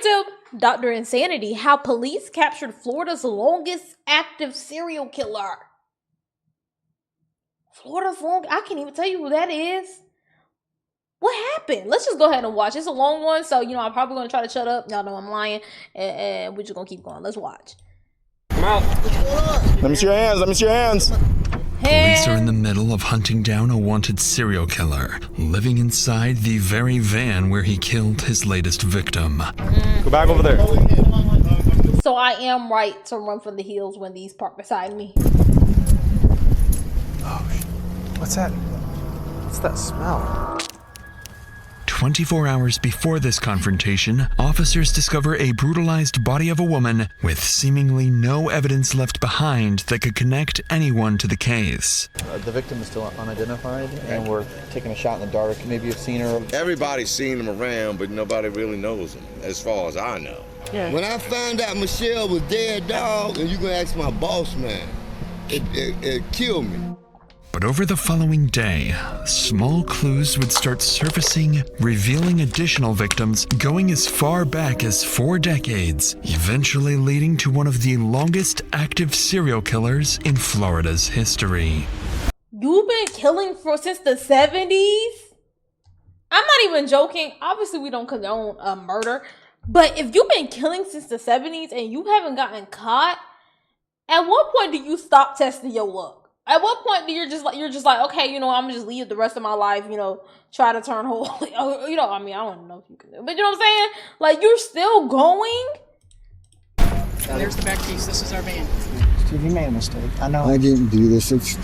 to Dr. Insanity, how police captured Florida's longest active serial killer. Florida's long. I can't even tell you who that is. What happened? Let's just go ahead and watch. It's a long one, so I'm probably gonna try to shut up. Y'all know I'm lying, and we're just gonna keep going. Let's watch. Come out. Let me see your hands. Let me see your hands. Police are in the middle of hunting down a wanted serial killer, living inside the very van where he killed his latest victim. Go back over there. So I am right to run from the hills when these park beside me. Oh, what's that? What's that smell? 24 hours before this confrontation, officers discover a brutalized body of a woman with seemingly no evidence left behind that could connect anyone to the case. The victim is still unidentified, and we're taking a shot in the dark. Maybe you've seen her. Everybody's seen him around, but nobody really knows him, as far as I know. Yeah. When I found out Michelle was dead, dog, and you can ask my boss man, it killed me. But over the following day, small clues would start surfacing, revealing additional victims going as far back as 4 decades, eventually leading to one of the longest active serial killers in Florida's history. You've been killing since the 70s? I'm not even joking. Obviously, we don't condone murder. But if you've been killing since the 70s and you haven't gotten caught, at what point do you stop testing your luck? At what point do you're just like, okay, I'm gonna just leave the rest of my life, try to turn holy. I don't know if you can do it, but you know what I'm saying? Like, you're still going? There's the back piece. This is our van. Steve, you made a mistake. I know. I didn't do this. It's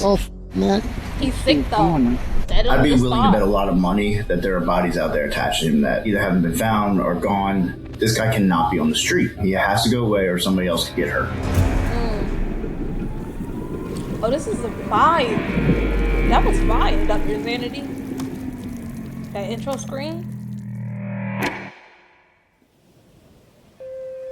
man. He's sick though. I'd be willing to bet a lot of money that there are bodies out there attached to him that either haven't been found or gone. This guy cannot be on the street. He has to go away or somebody else could get hurt. Oh, this is a vibe. That was fire, Dr. Insanity. That intro screen.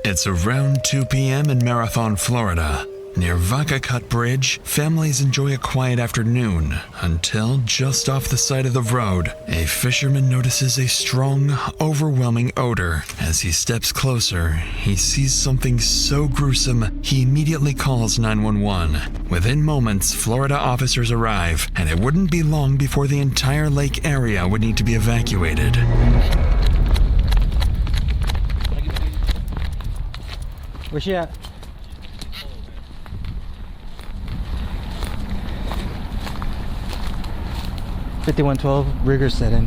It's around 2 p.m. in Marathon, Florida. Near Vaca Cut Bridge, families enjoy a quiet afternoon until just off the side of the road, a fisherman notices a strong, overwhelming odor. As he steps closer, he sees something so gruesome, he immediately calls 911. Within moments, Florida officers arrive, and it wouldn't be long before the entire lake area would need to be evacuated. Where's she at? $5112, rigor set in.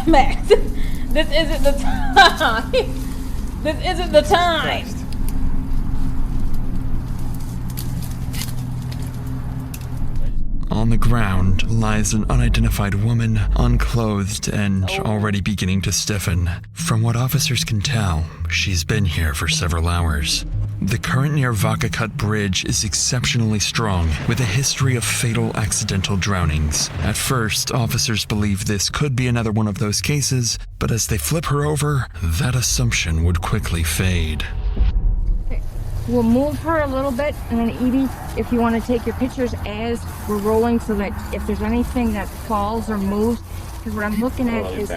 Max, this isn't the time. This isn't the time. On the ground lies an unidentified woman, unclothed and already beginning to stiffen. From what officers can tell, she's been here for several hours. The current near Vaca Cut Bridge is exceptionally strong, with a history of fatal accidental drownings. At first, officers believe this could be another one of those cases, but as they flip her over, that assumption would quickly fade. Okay. We'll move her a little bit, and then Edie, if you want to take your pictures as we're rolling so that if there's anything that falls or moves, because what I'm looking at is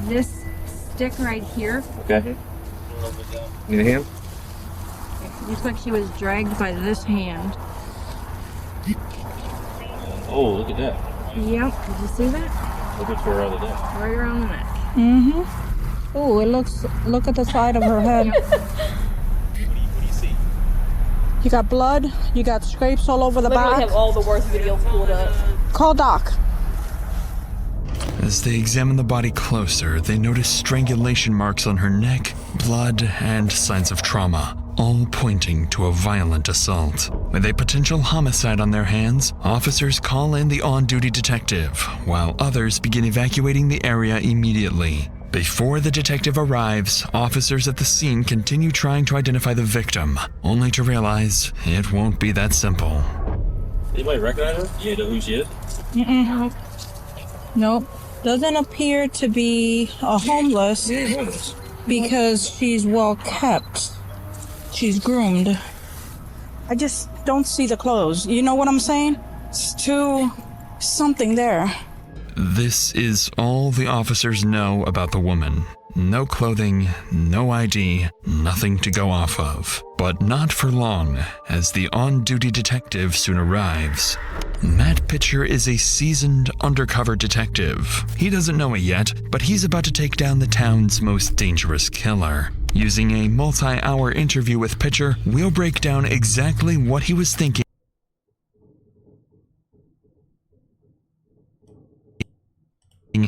this stick right here. Okay. Need a hand? Looks like she was dragged by this hand. Oh, look at that. Yep, did you see that? Look at her around the neck. Right around the neck. Mm-hmm. Oh, look at the side of her head. What do you see? You got blood, you got scrapes all over the Literally back. have all the worst videos pulled up. Call Doc. As they examine the body closer, they notice strangulation marks on her neck, blood, and signs of trauma, all pointing to a violent assault. With a potential homicide on their hands, officers call in the on-duty detective, while others begin evacuating the area immediately. Before the detective arrives, officers at the scene continue trying to identify the victim, only to realize it won't be that simple. Anybody recognize her? You know who she is? Mm-mm. Nope. Doesn't appear to be a homeless because she's well kept. She's groomed. I just don't see the clothes. You know what I'm saying? It's too something there. This is all the officers know about the woman. No clothing, no ID, nothing to go off of. But not for long, as the on-duty detective soon arrives. Matt Pitcher is a seasoned undercover detective. He doesn't know it yet, but he's about to take down the town's most dangerous killer. Using a multi-hour interview with Pitcher, we'll break down exactly what he was thinking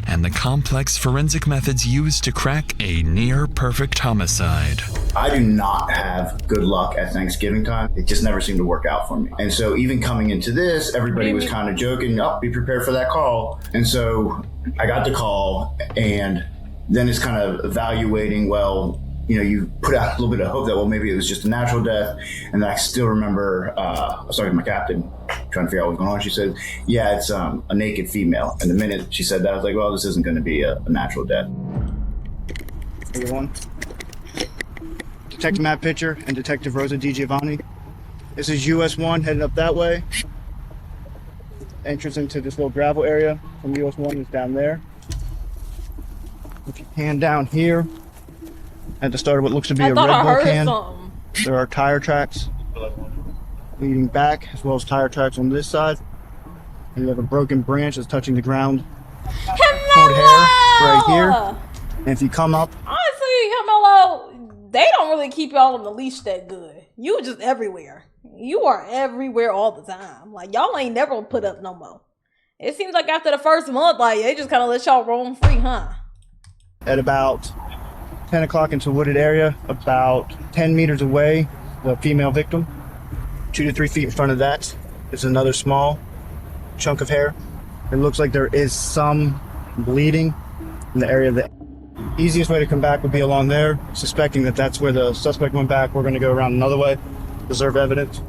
and the complex forensic methods used to crack a near-perfect homicide. I do not have good luck at Thanksgiving time. It just never seemed to work out for me. And so even coming into this, everybody was kind of joking, oh, be prepared for that call. And so I got the call, and then it's kind of evaluating, well, you know, you put out a little bit of hope that, well, maybe it was just a natural death. And then I still remember, I was talking to my captain, trying to figure out what was going on. She said, yeah, it's a naked female. And the minute she said that, I was like, well, this isn't going to be a natural death. Everyone. Detective Matt Pitcher and Detective Rosa DiGiovanni. This is US 1 heading up that way. Entrance into this little gravel area from US 1 is down there. If you pan down here, at the start of what looks to be a Red Bull can, there are tire tracks leading back, as well as tire tracks on this side. And you have a broken branch that's touching the ground. Pulled hair right here. And if you come up, honestly, Hello, they don't really keep y'all on the leash that good. You just everywhere. You are everywhere all the time. Like, y'all ain't never put up no more. It seems like after the first month, like, they just kind of let y'all roam free, huh? at about 10 o'clock into a wooded area, about 10 meters away, the female victim. 2 to 3 feet in front of that is another small chunk of hair. It looks like there is some bleeding in the area of the easiest way to come back would be along there. Suspecting that that's where the suspect went back, we're going to go around another way, preserve evidence.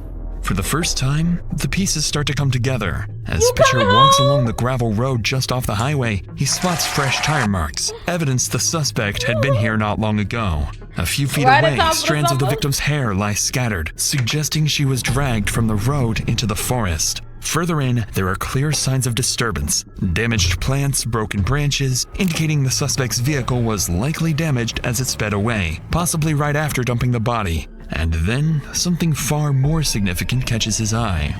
For the first time, the pieces start to come together. As Pitcher walks along the gravel road just off the highway, he spots fresh tire marks, evidence the suspect had been here not long ago. A few feet away, strands of the victim's hair lie scattered, suggesting she was dragged from the road into the forest. Further in, there are clear signs of disturbance. Damaged plants, broken branches, indicating the suspect's vehicle was likely damaged as it sped away, possibly right after dumping the body. And then, something far more significant catches his eye.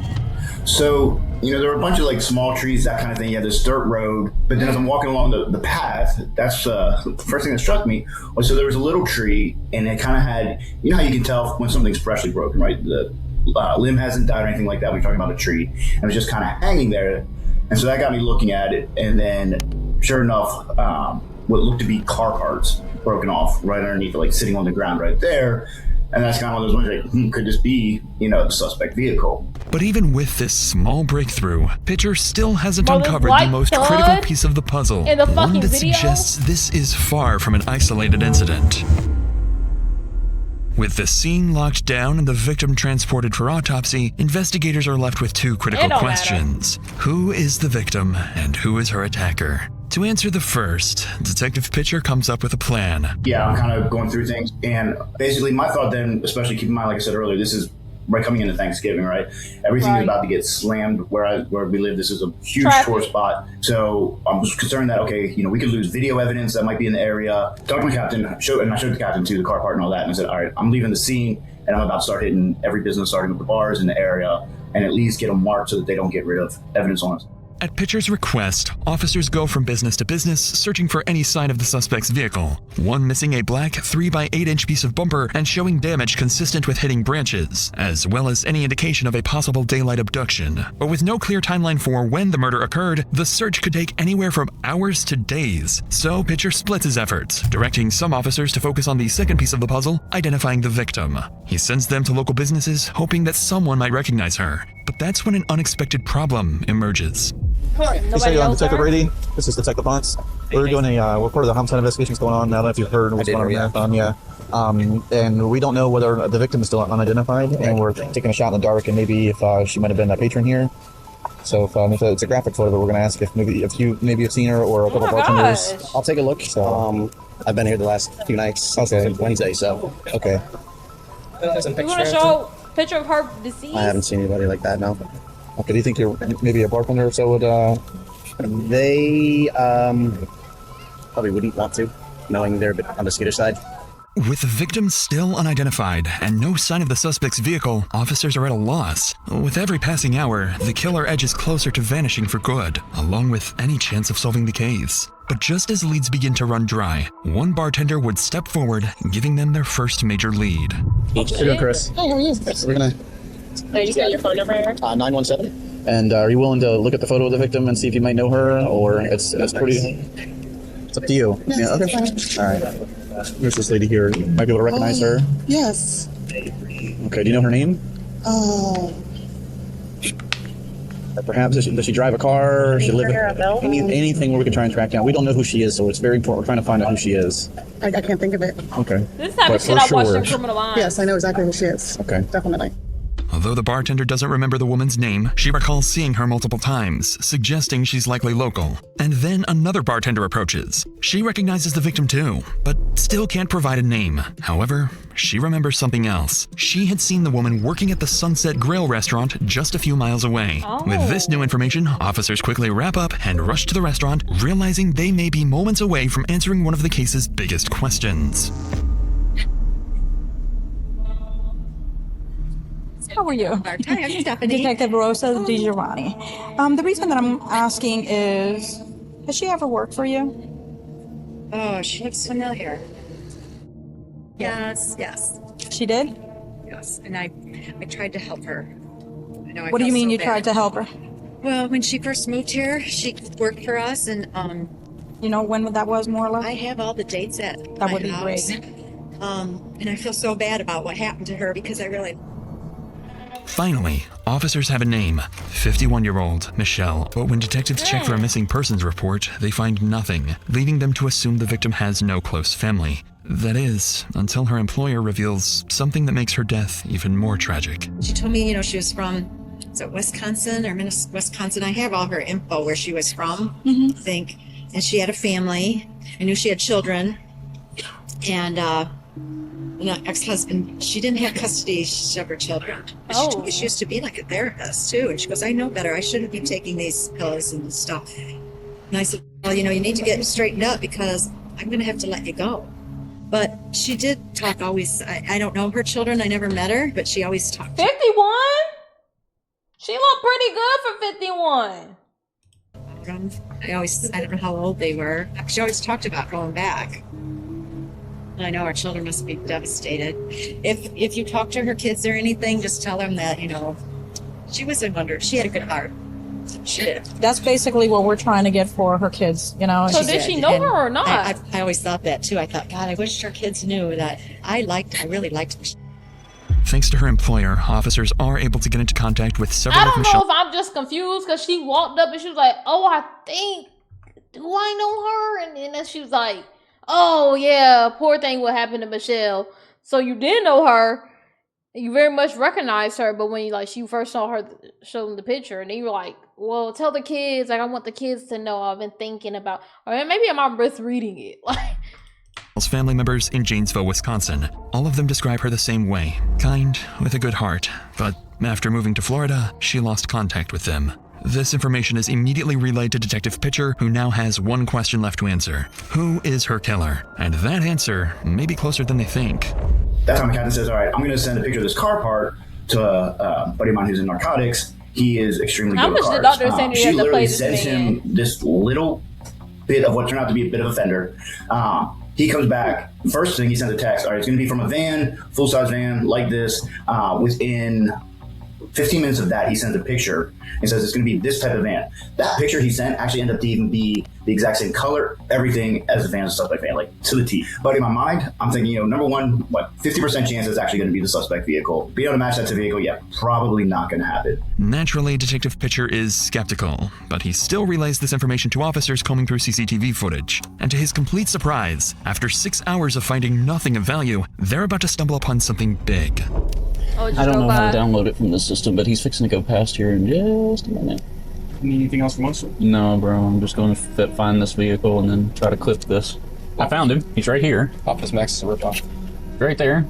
So, there were a bunch of like small trees, that kind of thing. You had this dirt road, but then as I'm walking along the path, that's the first thing that struck me was, so there was a little tree, and it kind of had, how you can tell when something's freshly broken, right? The limb hasn't died or anything like that. We're talking about a tree, and it was just kind of hanging there. And so that got me looking at it, and then sure enough, what looked to be car parts broken off right underneath it, like sitting on the ground right there. And that's kind of one of those ones like, could this be, the suspect vehicle? But even with this small breakthrough, Pitcher still hasn't uncovered the most critical piece of the puzzle, one that suggests this is far from an isolated incident. With the scene locked down and the victim transported for autopsy, investigators are left with two critical questions. Who is the victim and who is her attacker? To answer the first, Detective Pitcher comes up with a plan. Yeah, I'm kind of going through things, and basically my thought then, especially keep in mind, like I said earlier, this is right coming into Thanksgiving, right? Everything is about to get slammed where we live. This is a huge tourist spot. So I'm just concerned that, okay, we could lose video evidence that might be in the area. Talked to my captain, and I showed the captain too, the car part and all that, and I said, all right, I'm leaving the scene, and I'm about to start hitting every business, starting with the bars in the area, and at least get them marked so that they don't get rid of evidence on us. At Pitcher's request, officers go from business to business, searching for any sign of the suspect's vehicle. One missing a black 3x8-inch piece of bumper and showing damage consistent with hitting branches, as well as any indication of a possible daylight abduction. But with no clear timeline for when the murder occurred, the search could take anywhere from hours to days. So Pitcher splits his efforts, directing some officers to focus on the second piece of the puzzle, identifying the victim. He sends them to local businesses, hoping that someone might recognize her. But that's when an unexpected problem emerges. Detective Brady, this is Detective Bunce. We're doing we're part of the homicide investigations going on. I don't know if you've heard what's going on in Marathon, and we don't know whether the victim is still unidentified, and we're taking a shot in the dark, and maybe if she might have been a patron here. So if it's a graphic photo, we're going to ask if you've seen her or a couple of bartenders. I'll take a look. So I've been here the last few nights since Wednesday, so. Okay. You want to show a picture of her deceased? I haven't seen anybody like that, no. Okay, do you think you're maybe a bartender or so would, They probably wouldn't want to, knowing they're a bit on the skittish side. With the victim still unidentified and no sign of the suspect's vehicle, officers are at a loss. With every passing hour, the killer edges closer to vanishing for good, along with any chance of solving the case. But just as leads begin to run dry, one bartender would step forward, giving them their first major lead. How you doing, Chris? Hey, how are you? We're gonna... I just got your phone number here. 917. And are you willing to look at the photo of the victim and see if you might know her, or it's pretty... It's up to you. Yeah, okay. All right. There's this lady here. You might be able to recognize her. Yes. Okay, do you know her name? Perhaps does she drive a car? Does she live anything where we can try and track down? We don't know who she is, so it's very important. We're trying to find out who she is. I can't think of it. Okay. This type of shit I watched in Criminal Minds. Yes, I know exactly who she is. Okay. Definitely. Although the bartender doesn't remember the woman's name, she recalls seeing her multiple times, suggesting she's likely local. And then another bartender approaches. She recognizes the victim too, but still can't provide a name. However, she remembers something else. She had seen the woman working at the Sunset Grill restaurant just a few miles away. With this new information, officers quickly wrap up and rush to the restaurant, realizing they may be moments away from answering one of the case's biggest questions. How are you? Hi, I'm Stephanie. Detective Rosa DiGiovanni. The reason that I'm asking is, has she ever worked for you? Oh, she looks familiar. Yes, yes. She did? Yes, and I tried to help her. I know. What do you mean you tried to help her? Well, when she first moved here, she worked for us, and you know when that was, more or less? I have all the dates at that my would be house. great. And I feel so bad about what happened to her because I really. Finally, officers have a name, 51-year-old Michelle, but when detectives check for a missing persons report, they find nothing, leading them to assume the victim has no close family. That is, until her employer reveals something that makes her death even more tragic. She told me, she was from, is it Wisconsin or Wisconsin? I have all her info where she was from, I think. And she had a family. I knew she had children. And an ex-husband, she didn't have custody of her children. She used to be like a therapist too. And she goes, I know better. I shouldn't be taking these pills and stuff. And I said, well, you need to get straightened up because I'm going to have to let you go. But she did talk always. I don't know her children. I never met her, but she always talked. 51? She looked pretty good for 51. I don't know how old they were. She always talked about going back. I know our children must be devastated. If you talk to her kids or anything, just tell them that, she was a wonder. She had a good heart. She did. That's basically what we're trying to get for her kids, So did she know her or not? I always thought that too. I thought, God, I wish our kids knew that I really liked her. Thanks to her employer, officers are able to get into contact with several of Michelle's... I don't know if I'm just confused because she walked up and she was like, oh, I think, do I know her? And then she was like, oh yeah, poor thing what happened to Michelle. So you did know her, you very much recognized her, but when you first saw her, showed them the picture, and then you were like, well, tell the kids, I want the kids to know I've been thinking about, or maybe I'm misreading it. Family members in Janesville, Wisconsin. All of them describe her the same way, kind, with a good heart, but after moving to Florida, she lost contact with them. This information is immediately relayed to Detective Pitcher, who now has one question left to answer. Who is her killer? And that answer may be closer than they think. That time Captain says, all right, I'm going to send a picture of this car part to a buddy of mine who's in narcotics. He is extremely good with cars. How much did Dr. Sandy She have to play literally this sends man? him this little bit of what turned out to be a bit of a fender. He comes back, first thing he sends a text, all right, it's going to be from a van, full-size van like this. Within 15 minutes of that, he sends a picture and says it's going to be this type of van. That picture he sent actually ended up to even be the exact same color, everything as the van's suspect van, like to the T. But in my mind, I'm thinking, number one, 50% chance it's actually going to be the suspect vehicle. Being able to match that to the vehicle, yeah, probably not going to happen. Naturally, Detective Pitcher is skeptical, but he still relays this information to officers combing through CCTV footage. And to his complete surprise, after 6 hours of finding nothing of value, they're about to stumble upon something big. I don't know how to download it from the system, but he's fixing to go past here in just a minute. Anything else from us? No, bro. I'm just going to find this vehicle and then try to clip this. I found him. He's right here. Office Max is a ripoff. Right there.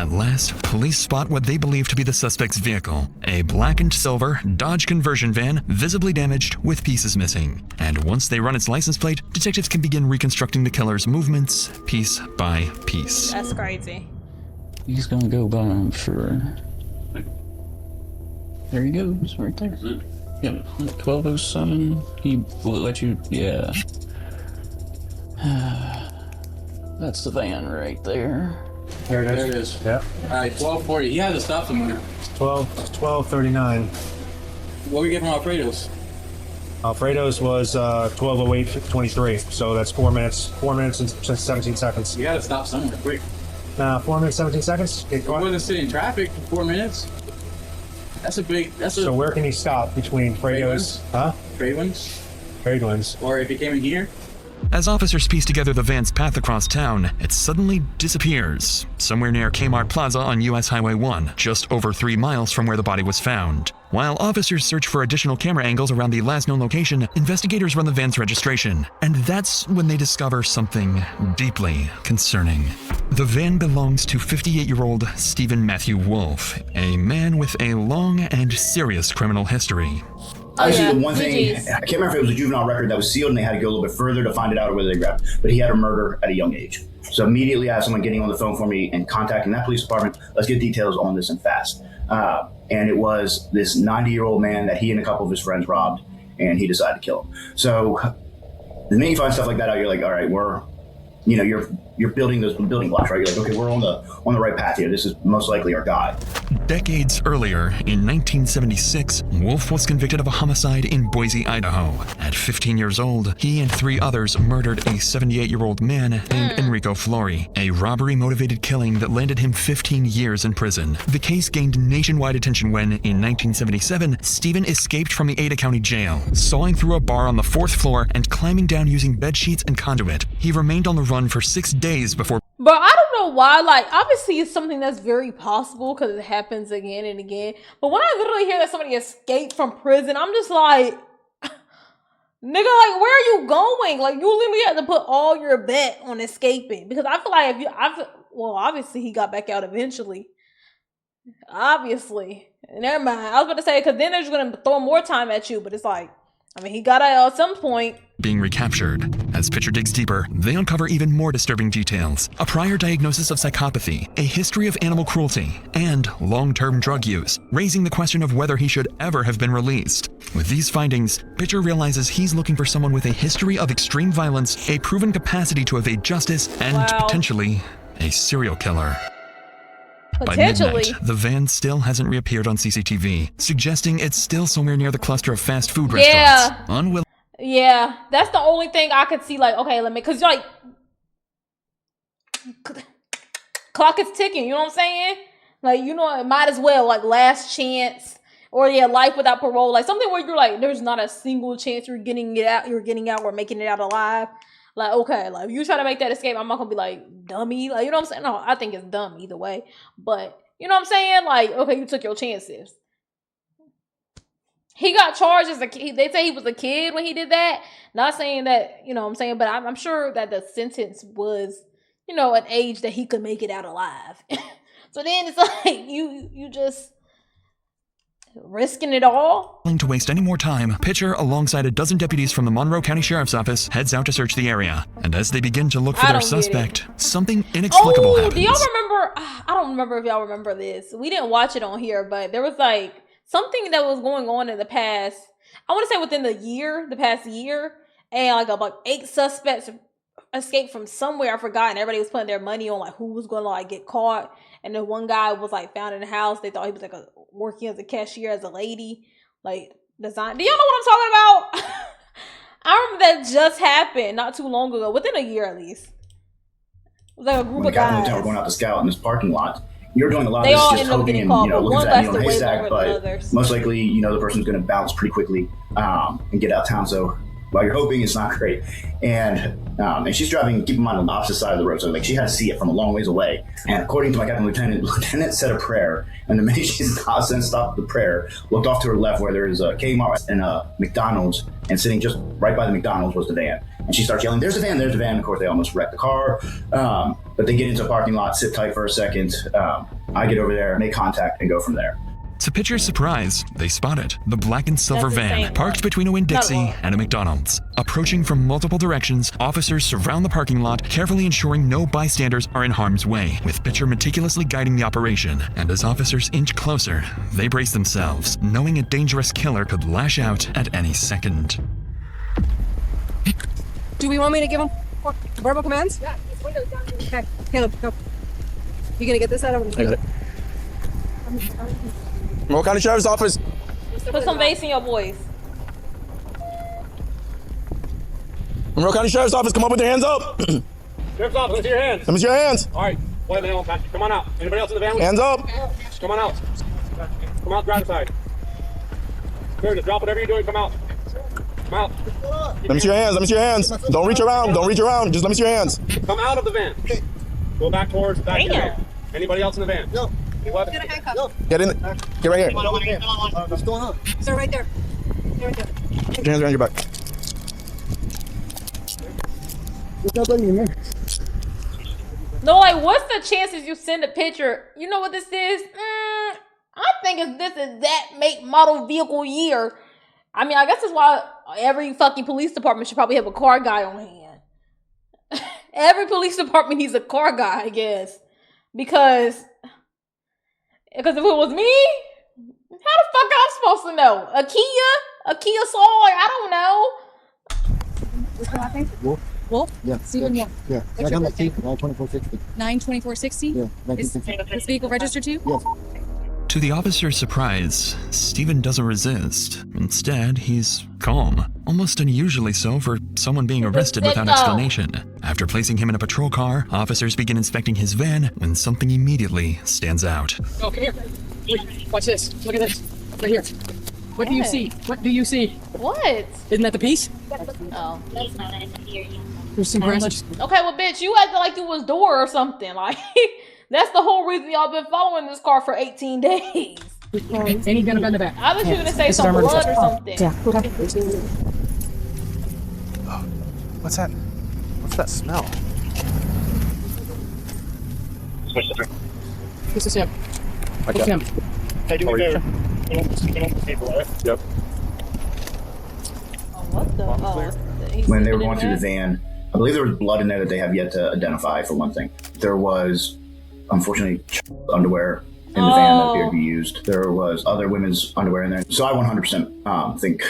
At last, police spot what they believe to be the suspect's vehicle, a black and silver Dodge conversion van, visibly damaged with pieces missing. And once they run its license plate, detectives can begin reconstructing the killer's movements piece by piece. That's crazy. He's gonna go by him for. There he goes, right there. Yeah, 1207. He will let you. Yeah. That's the van right there. There it is. There it is. Yeah. Alright, 1240. He had to stop somewhere. 12:39. What we get from Alfredo's? Alfredo's was 12:08:23. So that's 4 minutes. 4 minutes and 17 seconds. You gotta stop somewhere quick. 4 minutes 17 seconds. He wasn't sitting in traffic for 4 minutes. That's a big. That's a. So where can he stop between Fredo's? Huh? Tradewinds. Or if he came in here. As officers piece together the van's path across town, it suddenly disappears, somewhere near Kmart Plaza on US Highway 1, just over 3 miles from where the body was found. While officers search for additional camera angles around the last known location, investigators run the van's registration, and that's when they discover something deeply concerning. The van belongs to 58-year-old Stephen Matthew Wolf, a man with a long and serious criminal history. Obviously, the one thing, I can't remember if it was a juvenile record that was sealed and they had to go a little bit further to find it out or whether they grabbed it, but he had a murder at a young age. So immediately I have someone getting on the phone for me and contacting that police department. Let's get details on this and fast. And it was this 90-year-old man that he and a couple of his friends robbed, and he decided to kill him. So the minute you find stuff like that out, you're like, all right, you're building those building blocks, right? You're like, okay, we're on the right path here. This is most likely our guy. Decades earlier, in 1976, Wolf was convicted of a homicide in Boise, Idaho. At 15 years old, he and 3 others murdered a 78-year-old man named Enrico Flori, a robbery-motivated killing that landed him 15 years in prison. The case gained nationwide attention when, in 1977, Stephen escaped from the Ada County Jail, sawing through a bar on the 4th floor and climbing down using bed sheets and conduit. He remained on the run for 6 days before. But I don't know why, like, obviously it's something that's very possible because it happens again and again. But when I literally hear that somebody escaped from prison, I'm just like, nigga, like, where are you going? Like, you literally have to put all your bet on escaping. Because I feel like obviously he got back out eventually. Obviously. Never mind. I was about to say, because then they're just going to throw more time at you. But it's like, I mean, he got out at some point. Being recaptured. As Pitcher digs deeper, they uncover even more disturbing details. A prior diagnosis of psychopathy, a history of animal cruelty, and long-term drug use, raising the question of whether he should ever have been released. With these findings, Pitcher realizes he's looking for someone with a history of extreme violence, a proven capacity to evade justice, and potentially a serial killer. By midnight, the van still hasn't reappeared on CCTV, suggesting it's still somewhere near the cluster of fast food restaurants. Yeah, that's the only thing I could see, like, okay, because, like, clock is ticking, you know what I'm saying? Like, you know, it might as well, like, last chance, or, life without parole, like, something where you're like, there's not a single chance you're getting out or making it out alive. Like, okay, like, if you try to make that escape, I'm not gonna be like, dummy, like, you know what I'm saying? No, I think it's dumb either way, but, you know what I'm saying? Like, okay, you took your chances. He got charged as a kid. They say he was a kid when he did that. Not saying that, you know what I'm saying, but I'm sure that the sentence was, an age that he could make it out alive. So then it's like, you just risking it all. Willing to waste any more time, Pitcher, alongside a dozen deputies from the Monroe County Sheriff's Office, heads out to search the area. And as they begin to look for their suspect, something inexplicable happens. Do y'all remember? I don't remember if y'all remember this. We didn't watch it on here, but there was like something that was going on in the past. I want to say within the past year, and like 8 suspects escaped from somewhere. I forgot, and everybody was putting their money on like who was going to like get caught. And then one guy was like found in the house. They thought he was like working as a cashier as a lady, like design. Do y'all know what I'm talking about? I remember that just happened not too long ago, within a year at least. It was like a group of guys. Were going out to scout in this parking lot. You're doing a lot they of all this just hoping and looking at that needle in a haystack, but most likely the person's going to bounce pretty quickly and get out of town. So while you're hoping it's not great. And she's driving, keep in mind, on the opposite side of the road, so like she had to see it from a long ways away. And according to my captain lieutenant said a prayer, and the minute she stopped the prayer, looked off to her left where there is a Kmart and a McDonald's, and sitting just right by the McDonald's was the van. And she starts yelling, "There's the van, there's the van." Of course, they almost wrecked the car. But they get into a parking lot, sit tight for a second. I get over there, make contact, and go from there. To Pitcher's surprise, they spot it. The black and silver van parked between a Winn-Dixie and a McDonald's. Approaching from multiple directions, officers surround the parking lot, carefully ensuring no bystanders are in harm's way, with Pitcher meticulously guiding the operation. And as officers inch closer, they brace themselves, knowing a dangerous killer could lash out at any second. Do we want me to give him verbal commands? Yeah. Okay, Caleb, go. You gonna get this out of him? I got it. Monroe County Sheriff's Office. Put some bass in your voice. Monroe County Sheriff's Office, come up with your hands up. Sheriff's Office, let's see your hands. Let me see your hands. All right, wait a minute, come on out. Anybody else in the van? Hands up. Come on out. Come out, driver's side. Sir, just drop whatever you're doing, come out. Come out. Let me see your hands. Let me see your hands. Don't reach around. Don't reach around. Just let me see your hands. Come out of the van. Go back towards back here. Anybody else in the van? No. What? Get a handcuff. Get in. Get right here. What's going on? Sir, right there. There we go. Put your hands around your back. No, like, what's the chances you send a picture? You know what this is? I think this is that make, model, vehicle, year. I mean, I guess that's why every fucking police department should probably have a car guy on hand. Every police department needs a car guy, I guess. Because if it was me, how the fuck I'm supposed to know? A Kia Soul? Like, I don't know. What's the last name? Wolf? Yeah. Stephen Wolf. Yeah. What's your birthday? 92460. 92460? Yeah. Is this vehicle registered to you? Yes. To the officer's surprise, Stephen doesn't resist. Instead, he's calm. Almost unusually so for someone being arrested without explanation. After placing him in a patrol car, officers begin inspecting his van when something immediately stands out. Oh, come here. Wait, watch this. Look at this. Right here. What do you see? What do you see? What? Isn't that the piece? Oh. There's some grass. Okay, well, bitch, you acted like you was door or something. Like, that's the whole reason y'all been following this car for 18 days. Any gun in the back. I thought you were gonna say some blood or something. Yeah. What's that? What's that smell? This is him. Okay. It's him. Hey, do me a favor. Yep. What the? When they were going through the van, I believe there was blood in there that they have yet to identify, for one thing. There was, unfortunately, underwear in the van that appeared to be used. There was other women's underwear in there. So I 100% think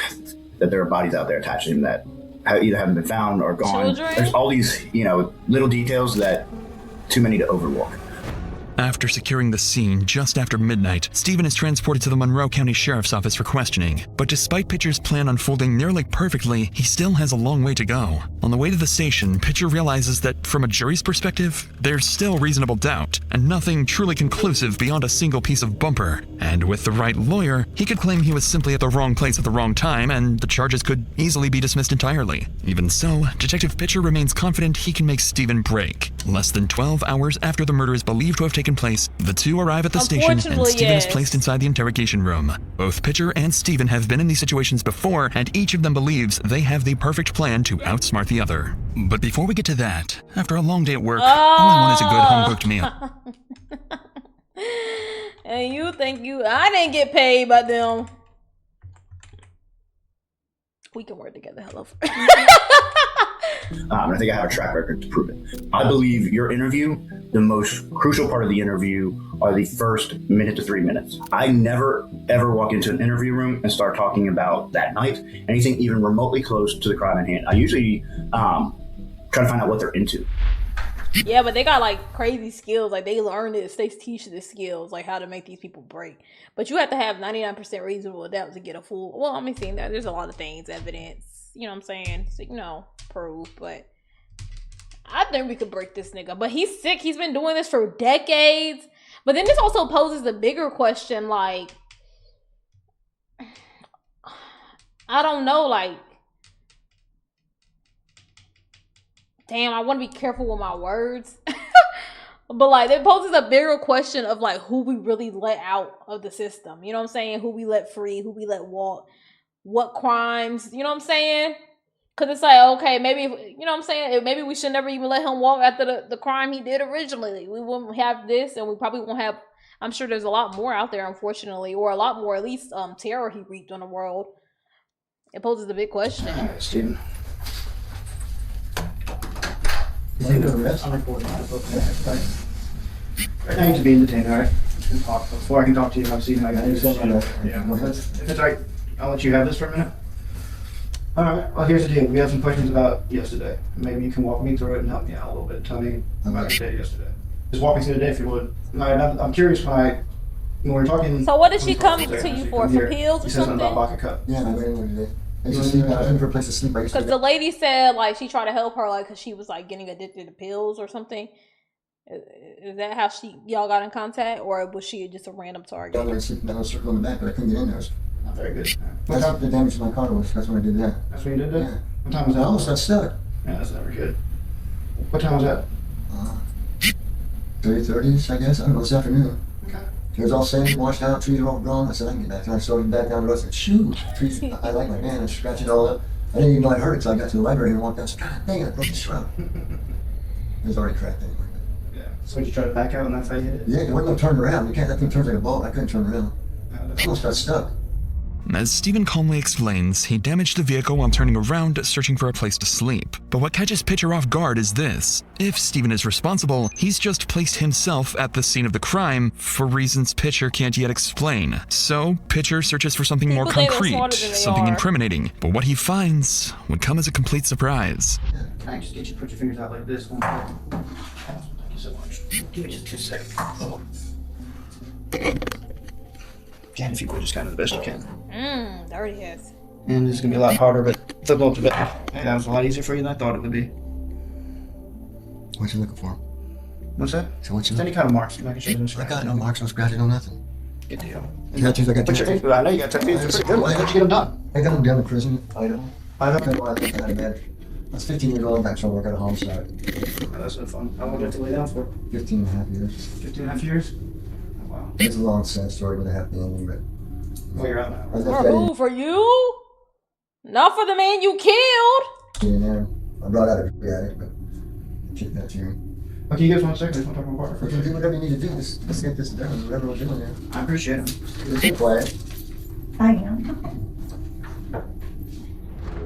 that there are bodies out there attached to him that either haven't been found or gone. Children? There's all these, little details that too many to overlook. After securing the scene just after midnight, Stephen is transported to the Monroe County Sheriff's Office for questioning. But despite Pitcher's plan unfolding nearly perfectly, he still has a long way to go. On the way to the station, Pitcher realizes that from a jury's perspective, there's still reasonable doubt, and nothing truly conclusive beyond a single piece of bumper. And with the right lawyer, he could claim he was simply at the wrong place at the wrong time, and the charges could easily be dismissed entirely. Even so, Detective Pitcher remains confident he can make Stephen break. Less than 12 hours after the murder is believed to have taken place, the two arrive at the station and Stephen is placed inside the interrogation room. Both Pitcher and Stephen have been in these situations before, and each of them believes they have the perfect plan to outsmart the other. But before we get to that, after a long day at work, all I want is a good home-cooked meal. And you think I didn't get paid by them. We can work together. Hello. I think I have a track record to prove it. I believe your interview, the most crucial part of the interview are the first minute to 3 minutes. I never, ever walk into an interview room and start talking about that night, anything even remotely close to the crime at hand. I usually try to find out what they're into. Yeah, but they got like crazy skills. Like they learn this, they teach the skills, like how to make these people break. But you have to have 99% reasonable doubt to get a full. Well, I mean, seeing that there's a lot of things, evidence. You know what I'm saying? So, proof. But I think we could break this nigga. But he's sick. He's been doing this for decades. But then this also poses a bigger question. Like, I don't know. Like, damn, I want to be careful with my words. But like, it poses a bigger question of like who we really let out of the system. You know what I'm saying? Who we let free, who we let walk, what crimes, you know what I'm saying? Because it's like, okay, maybe, you know what I'm saying? Maybe we should never even let him walk after the crime he did originally. We wouldn't have this, and we probably won't have, I'm sure there's a lot more out there, unfortunately, or a lot more, at least, terror he wreaked on the world. It poses a big question. All right, Steven. I'm recording. Right now, you need to be detained, all right? Before I can talk to you, I got to if it's all right, I'll let you have this for a minute. All right, well, here's the deal. We have some questions about yesterday. Maybe you can walk me through it and help me out a little bit. Tell me about your day yesterday. Just walk me through the day if you would. All right, I'm curious when we're talking. So what did she come to you for? For pills or you said something about something? Vodka Cup. Yeah, I went in today. I was looking for a place to sleep. Because the lady said like she tried to help her like because she was like getting addicted to pills or something. Is that how y'all got in contact, or was she just a random target? I was sleeping down a circle in the back, but I couldn't get in there. Not very good. That's how the damage to my car was. That's when I did that. That's when you did that? Yeah. What time was that? I almost got stuck. Yeah, that's never good. What time was that? 30s, I guess. I don't know, this afternoon. Okay. It was all sand, washed out, trees were all gone. I said, I can get back. And I started back down the road. I said, shoot, trees. I like my man. I scratched it all up. I didn't even know I heard it until I got to the library and walked down. I said, God dang it, I broke the shrub. It was already cracked anyway. Yeah. So you tried to back out and that's how you hit it? Yeah, it wasn't no turn around. You can't, that thing turns like a boat. I couldn't turn around. I almost got stuck. As Stephen calmly explains, he damaged the vehicle while turning around, searching for a place to sleep. But what catches Pitcher off guard is this. If Stephen is responsible, he's just placed himself at the scene of the crime for reasons Pitcher can't yet explain. So, Pitcher searches for something more concrete, something incriminating. But what he finds would come as a complete surprise. Can I just get you to put your fingers out like this? Thank you so much. Give me just 2 seconds. Again, if you would, just kind of the best you can. Dirty ass. And this is gonna be a lot harder, but flip up a bit. Hey, that was a lot easier for you than I thought it would be. What you looking for? What's that? So what you Any kind of marks. I got no marks, no scratches, no nothing. Good deal. Tattoos, I got tattoos. I know you got tattoos. They're pretty good. Why did you get them done? I got them down in prison, Idaho. I don't know why I got out of bed. I was 15 years old, got to work at a homicide. Oh, that's no fun. How long did you have to lay down for? 15 and a half years. 15 and a half years? Oh, wow. It's a long, sad story with a happy ending, but... Well, you're out now. For who? For you? Not for the man you killed. Yeah, I brought out a addict, but I kicked that to him. Okay, you guys 1 second. I just want to talk about Parker. Okay, do whatever you need to do. Let's get this done. Whatever we're doing there. I appreciate it. Be quiet. I am.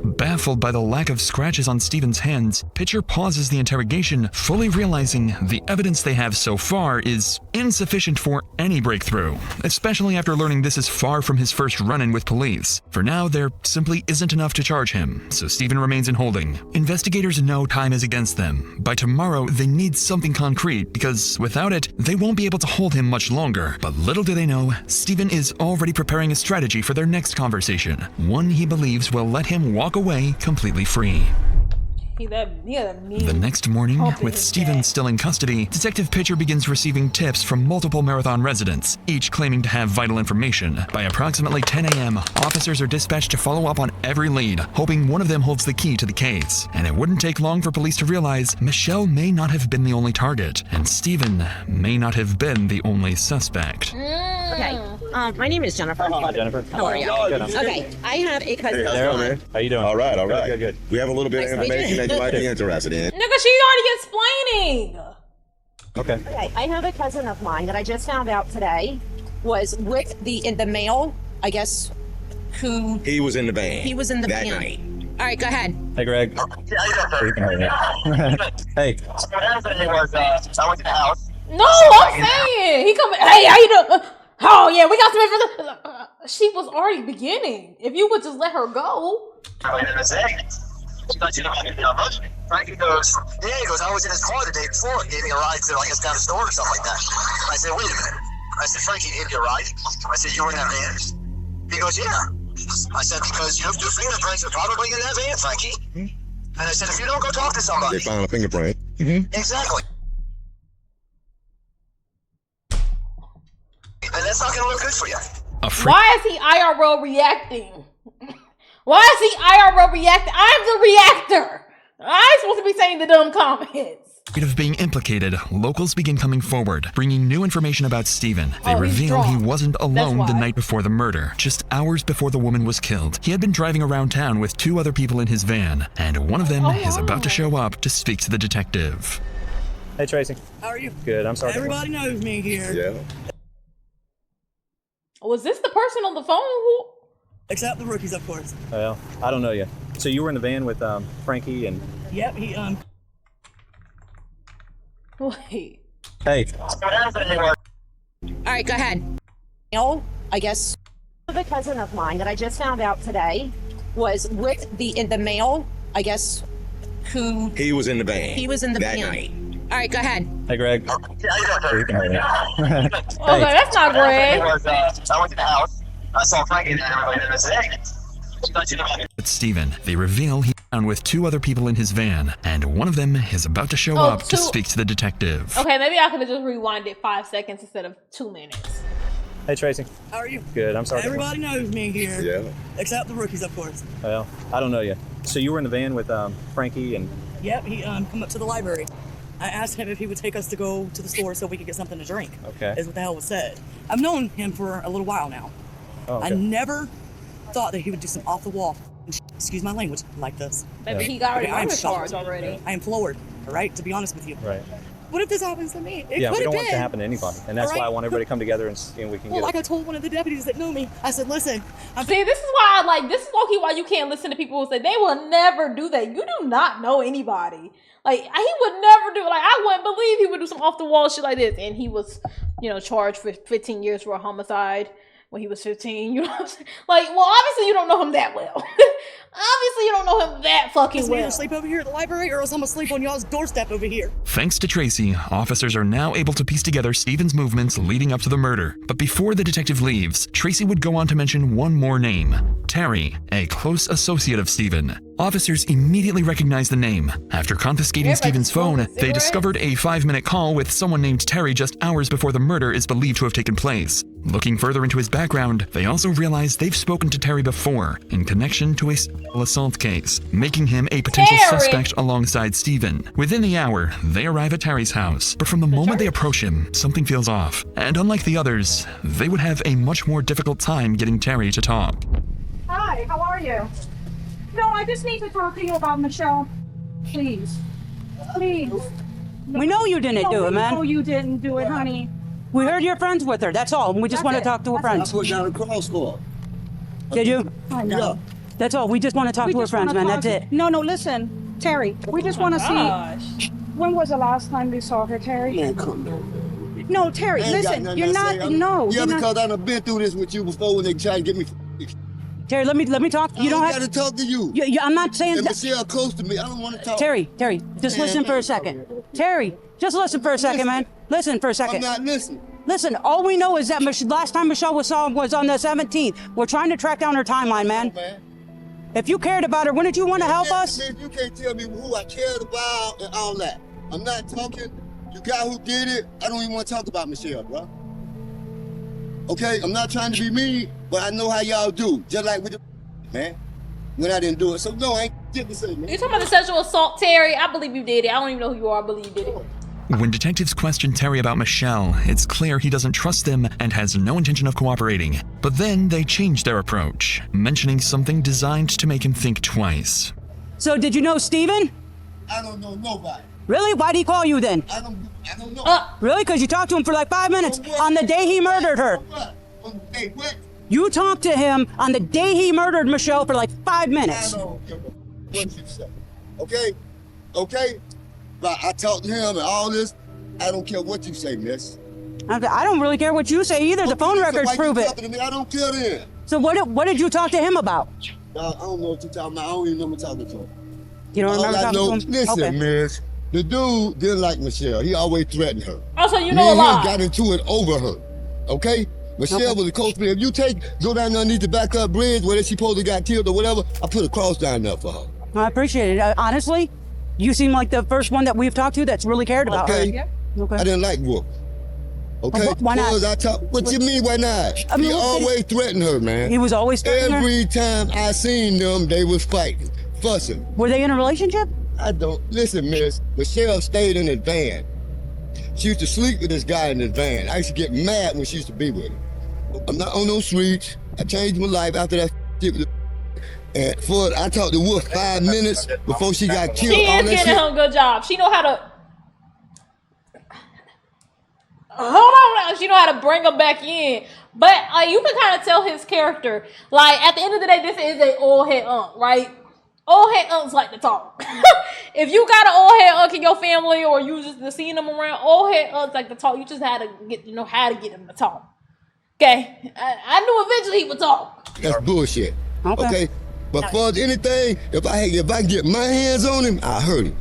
Baffled by the lack of scratches on Stephen's hands, Pitcher pauses the interrogation, fully realizing the evidence they have so far is insufficient for any breakthrough, especially after learning this is far from his first run-in with police. For now, there simply isn't enough to charge him, so Stephen remains in holding. Investigators know time is against them. By tomorrow, they need something concrete, because without it, they won't be able to hold him much longer. But little do they know, Stephen is already preparing a strategy for their next conversation, one he believes will let him walk away completely free. The next morning, with Stephen still in custody, Detective Pitcher begins receiving tips from multiple Marathon residents, each claiming to have vital information. By approximately 10 a.m., officers are dispatched to follow up on every lead, hoping one of them holds the key to the case. And it wouldn't take long for police to realize Michelle may not have been the only target, and Stephen may not have been the only suspect. Okay, my name is Jennifer. Hi, Jennifer. How are you? Good. Okay, I have a cousin. Hey, Harold. How you doing? All right, all right. Good. We have a little bit of information that you might be interested in. Nigga, she already explaining. Okay, I have a cousin of mine that I just found out today was with in the male, I guess, who... He was in the van. He was in the that van. night. All right, go ahead. Hey, Greg. Hey. I went to the house. No, I'm saying he coming. Hey, how you doing? Oh yeah, we got some information. She was already beginning. If you would just let her go. Frankie goes, yeah, he goes, I was in his car the day before. He gave me a ride to, I guess, down the store or something like that. I said, wait a minute. I said, Frankie gave you a ride? I said, you were in that van? He goes, yeah. I said, because your fingerprints are probably in that van, Frankie. And I said, if you don't go talk to somebody. They found a fingerprint. Exactly. And that's not going to look good for you. Why is he IRL reacting? Why is he IRL reacting? I'm the reactor. I'm supposed to be saying the dumb comments. Of being implicated, locals begin coming forward, bringing new information about Stephen. They reveal he wasn't alone the night before the murder. Just hours before the woman was killed, he had been driving around town with 2 other people in his van, and one of them is about to show up to speak to the detective. Hey, Tracy. How are you? Good. I'm sorry. Everybody knows me here. Yeah. Was this the person on the phone who? Except the rookies, of course. Well, I don't know yet. So you were in the van with Frankie and... Yep, he, Wait. Hey. All right, go ahead. Male, I guess the cousin of mine that I just found out today was with the male, I guess, who... He was in the van. He was in the that van. night. All right, go ahead. Hey, Greg. Okay, that's not Greg. I went to the house. I saw Frankie there, and I said, hey. But Stephen, they reveal he's found with 2 other people in his van, and one of them is about to show up to speak to the detective. Okay, maybe I could have just rewinded 5 seconds instead of 2 minutes. Hey, Tracy. How are you? Good. I'm sorry. Everybody knows me here. Yeah. Except the rookies, of course. Well, I don't know yet. So you were in the van with Frankie and... Yep, he come up to the library. I asked him if he would take us to go to the store so we could get something to drink. Okay. Is what the hell was said. I've known him for a little while now. Oh, okay. I never thought that he would do some off the wall, excuse my language, like this. Maybe he got I am his shocked. cards already. I am floored, all right, to be honest with you. Right. What if this happens to me? It Yeah, we could don't have want it to been. happen to anybody. And that's All right. why I want everybody to come together and we can Well, get like I told one of the deputies that know me, I said, listen, See, this is why I like this is low-key why you can't listen to people who say they will never do that. You do not know anybody. Like he would never do like I wouldn't believe he would do some off the wall shit like this. And he was, charged for 15 years for a homicide when he was 15. You know what I'm saying? Like, well, obviously you don't know him that well. Obviously you don't know him that fucking well. well. Either sleep over here at the library or else I'm gonna sleep on y'all's doorstep over here. Thanks to Tracy, officers are now able to piece together Stephen's movements leading up to the murder. But before the detective leaves, Tracy would go on to mention one more name, Terry, a close associate of Stephen. Officers immediately recognized the name. After confiscating Stephen's phone, they discovered a 5-minute call with someone named Terry just hours before the murder is believed to have taken place. Looking further into his background, they also realized they've spoken to Terry before in connection to a sexual assault case, making him a potential suspect alongside Stephen. Within the hour, they arrive at Terry's house, but from the moment they approach him, something feels off. And unlike the others, they would have a much more difficult time getting Terry to talk. Hi, how are you? No, I just need to talk to you about Michelle. Please. Please. We know you didn't do it, man. No, you didn't do it, honey. We heard you're friends with her. That's all. We just want to talk to her friends. I put down a cross for her. Did you? I know. That's all. We just want to talk to her friends, man. That's it. No, listen, Terry. We just want to see. When was the last time we saw her, Terry? Man, come on. No, Terry, listen. You're not. No. Yeah, because I done been through this with you before when they tried to get me. Terry, let me talk. You don't have to talk to you. I'm not saying and that. Michelle close to me. I don't want to talk. Terry, just listen for a second. Terry, just listen for a second, man. Listen for a second. I'm not listening. Listen, all we know is that last time Michelle was saw was on the 17th. We're trying to track down her timeline, man. If you cared about her, wouldn't you want to help us? Man, you can't tell me who I cared about and all that. I'm not talking. You guy who did it, I don't even want to talk about Michelle, bro. Okay, I'm not trying to be mean, but I know how y'all do. Just like with the man, when I didn't do it. So no, I ain't get to say, man. You talking about the sexual assault, Terry? I believe you did it. I don't even know who you are. I believe you did it. When detectives question Terry about Michelle, it's clear he doesn't trust them and has no intention of cooperating. But then they change their approach, mentioning something designed to make him think twice. So did you know Stephen? I don't know nobody. Really? Why'd he call you then? I don't know. Really? Because you talked to him for like 5 minutes on the day he murdered her. Hey, what? You talked to him on the day he murdered Michelle for like 5 minutes. I don't care what you say. Okay? Okay? But I talked to him and all this. I don't care what you say, miss. I don't really care what you say either. The phone records prove it. To me? I don't care then. So what did you talk to him about? I don't know what you're talking about. I don't even remember talking to him. You don't remember talking to him? Listen, Okay. miss. The dude didn't like Michelle. He always threatened her. Also, you Me know a and him lot. got into it over her. Okay? Michelle was a close friend. If you go down underneath the backup bridge where she supposed to got killed or whatever, I put a cross down there for her. I appreciate it. Honestly, you seem like the first one that we've talked to that's really cared about Okay? her. Okay. I didn't like Wolf. Okay? Why not? What you mean, why not? I mean, He always threatened her, man. He was always threatening her? Every time I seen them, they was fighting, fussing. Were they in a relationship? I don't. Listen, miss, Michelle stayed in his van. She used to sleep with this guy in his van. I used to get mad when she used to be with him. I'm not on those streets. I changed my life after that shit with the and I talked to Wolf 5 minutes before she got killed. She is getting a good job. She know how to. Hold on, she know how to bring him back in. But you can kind of tell his character. Like at the end of the day, this is a old head right? Old head unks like to talk. If you got an old head unk in your family, or you just seen them around, old head unks like to talk. You just had to know how to get them to talk. Okay, I knew eventually he would talk. That's bullshit. Okay? But for anything, if I get my hands on him, I hurt him.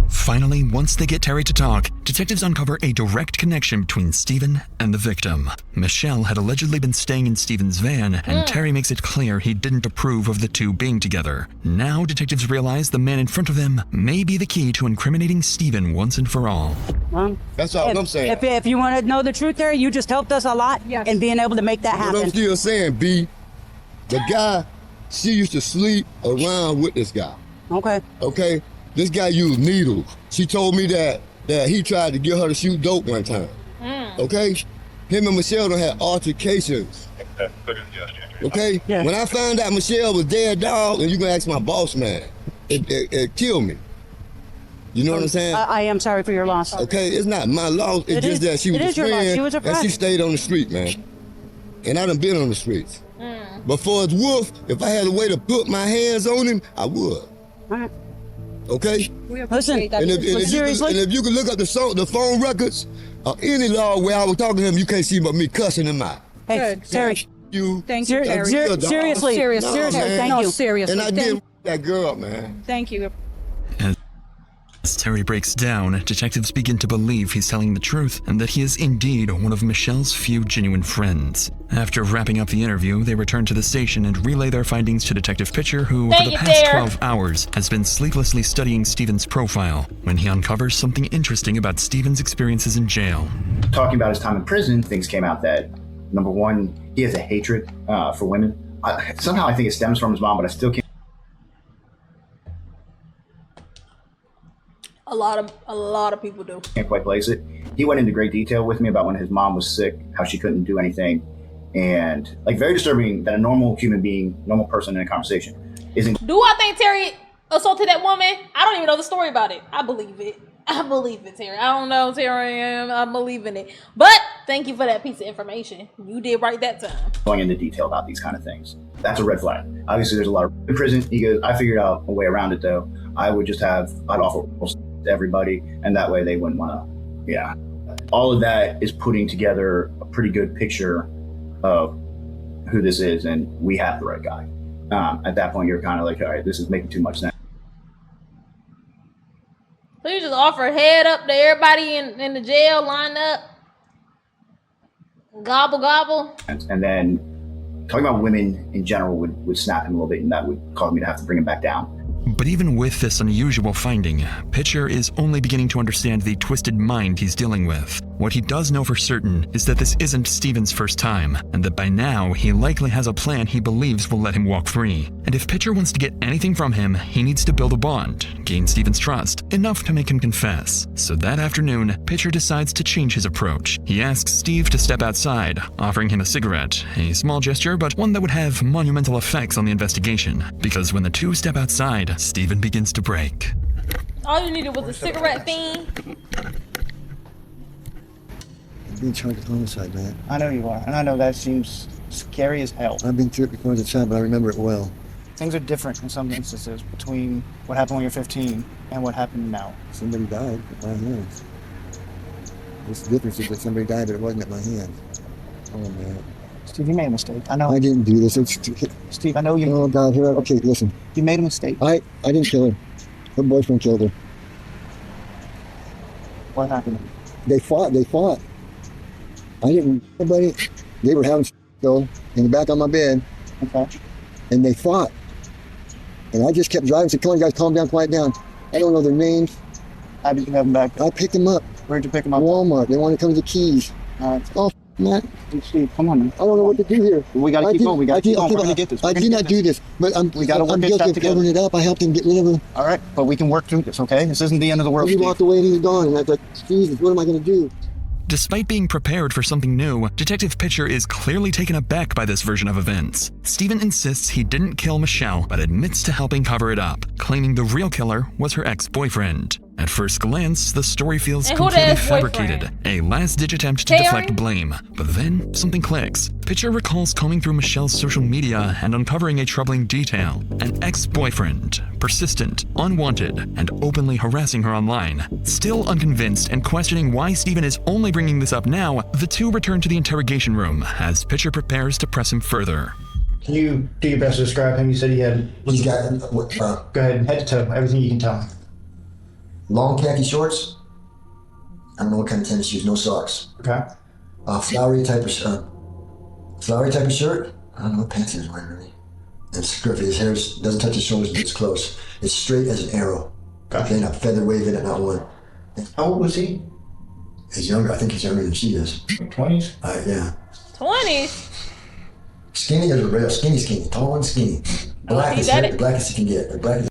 Finally, once they get Terry to talk, detectives uncover a direct connection between Stephen and the victim. Michelle had allegedly been staying in Stephen's van, and Terry makes it clear he didn't approve of the two being together. Now, detectives realize the man in front of them may be the key to incriminating Stephen once and for all. That's all I'm saying. If you want to know the truth, Terry, you just helped us a lot in being able to make that happen. What I'm still saying, B, the guy, she used to sleep around with this guy. Okay? This guy used needles. She told me that he tried to get her to shoot dope one time. Okay? Him and Michelle done had altercations. Okay? Yeah. When I found out Michelle was dead, dog, and you can ask my boss man, it killed me. You know what I'm saying? I am sorry for your loss. Okay, it's not my loss. It's just that she was a friend, She was a and friend. she stayed on the street, man. And I done been on the streets. But for his wolf, if I had a way to put my hands on him, I would. Okay? Listen, and if you can look up the phone records or any log where I was talking to him, you can't see but me cussing him out. Hey, Terry. You. Thank you, Terry. Seriously. Seriously, thank you. Seriously. And I did that girl, man. Thank you. As Terry breaks down, detectives begin to believe he's telling the truth and that he is indeed one of Michelle's few genuine friends. After wrapping up the interview, they return to the station and relay their findings to Detective Pitcher, who, for the past 12 hours, has been sleeplessly studying Stephen's profile when he uncovers something interesting about Stephen's experiences in jail. Talking about his time in prison, things came out that, number one, he has a hatred for women. Somehow I think it stems from his mom, but I still can't. A lot of people do. Can't quite place it. He went into great detail with me about when his mom was sick, how she couldn't do anything, and like very disturbing that a normal human being, normal person in a conversation isn't. Do I think Terry assaulted that woman? I don't even know the story about it. I believe it. I believe it, Terry. I don't know, Terry. I'm believing it. But thank you for that piece of information. You did right that time. Going into detail about these kind of things. That's a red flag. Obviously, there's a lot of in prison. He goes, I figured out a way around it though. I'd offer to everybody, and that way they wouldn't want to. Yeah. All of that is putting together a pretty good picture of who this is, and we have the right guy. At that point, you're kind of like, all right, this is making too much sense. So you just offer head up to everybody in the jail, line up, gobble gobble. And then talking about women in general would snap him a little bit, and that would cause me to have to bring him back down. But even with this unusual finding, Pitcher is only beginning to understand the twisted mind he's dealing with. What he does know for certain is that this isn't Stephen's first time, and that by now he likely has a plan he believes will let him walk free. And if Pitcher wants to get anything from him, he needs to build a bond, gain Stephen's trust, enough to make him confess. So that afternoon, Pitcher decides to change his approach. He asks Steve to step outside, offering him a cigarette, a small gesture, but one that would have monumental effects on the investigation. Because when the two step outside, Stephen begins to break. All you needed was a cigarette thing. I'm being charged with homicide, man. I know you are, and I know that seems scary as hell. I've been through it before as a child, but I remember it well. Things are different in some instances between what happened when you're 15 and what happened now. Somebody died at my hands. What's the difference is that somebody died, but it wasn't at my hands. Oh, man. Steve, you made a mistake. I know. I didn't do this. Steve, I know you. Oh, God. Okay, listen. You made a mistake. I didn't kill her. Her boyfriend killed her. What happened? They fought. I didn't. Nobody. They were having though in the back on my bed. Okay. And they fought. And I just kept driving. Said, "Come on, guys, calm down, quiet down." I don't know their names. How did you have them back? I picked them up. Where'd you pick them up? Walmart. They wanted to come to the Keys. All right. All Man, Steve, come on. Man. I don't know what to do here. We gotta keep going. We gotta keep going. We're gonna get this. I did not do this, but I'm guilty of covering it up. I helped him get rid of him. All right, but we can work through this, okay? This isn't the end of the world. He walked away and he was gone, and I thought, Jesus, what am I going to do? Despite being prepared for something new, Detective Pitcher is clearly taken aback by this version of events. Stephen insists he didn't kill Michelle, but admits to helping cover it up, claiming the real killer was her ex-boyfriend. At first glance, the story feels completely fabricated, a last-ditch attempt to deflect blame. But then, something clicks. Pitcher recalls combing through Michelle's social media and uncovering a troubling detail. An ex-boyfriend, persistent, unwanted, and openly harassing her online. Still unconvinced and questioning why Stephen is only bringing this up now, the two return to the interrogation room as Pitcher prepares to press him further. Can you do your best to describe him? You said he had... He's got... go ahead, head to toe, everything you can tell me. Long khaki shorts. I don't know what kind of tennis shoes. No socks. Okay. Flowery type of shirt. I don't know what pants he was wearing really. And scruffy. His hair doesn't touch his shoulders, but it's close. It's straight as an arrow. Gotcha. Okay, not feather waving it, not one. How old was he? He's younger. I think he's younger than she is. 20s? Yeah. 20s? Skinny as a rail. Skinny. Tall and skinny. Black is the blackest he can get. The blackest.